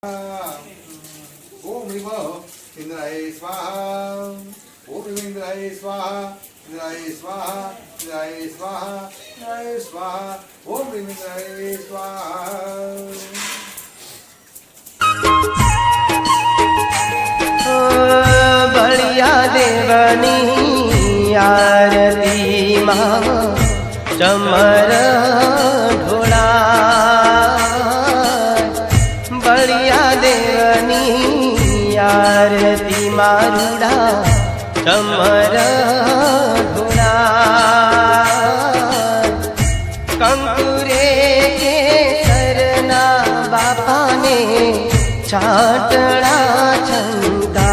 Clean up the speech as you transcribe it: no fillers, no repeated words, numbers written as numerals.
ओम ह्रीम इंद्राय स्वाहा। ओम ह्रीम इंद्राय स्वाहा। इंद्राय स्वाहा। इंद्राय स्वाहा। इंद्राय स्वाहा। ओम ह्रीम इंद्राय स्वाहा। बलिया देवनी आरती मां चमर ढोला। बलिया देवनी आरती मारूड़ा चमर ढोला। कंकुरे के सरना बापा ने छाटड़ा छंदा।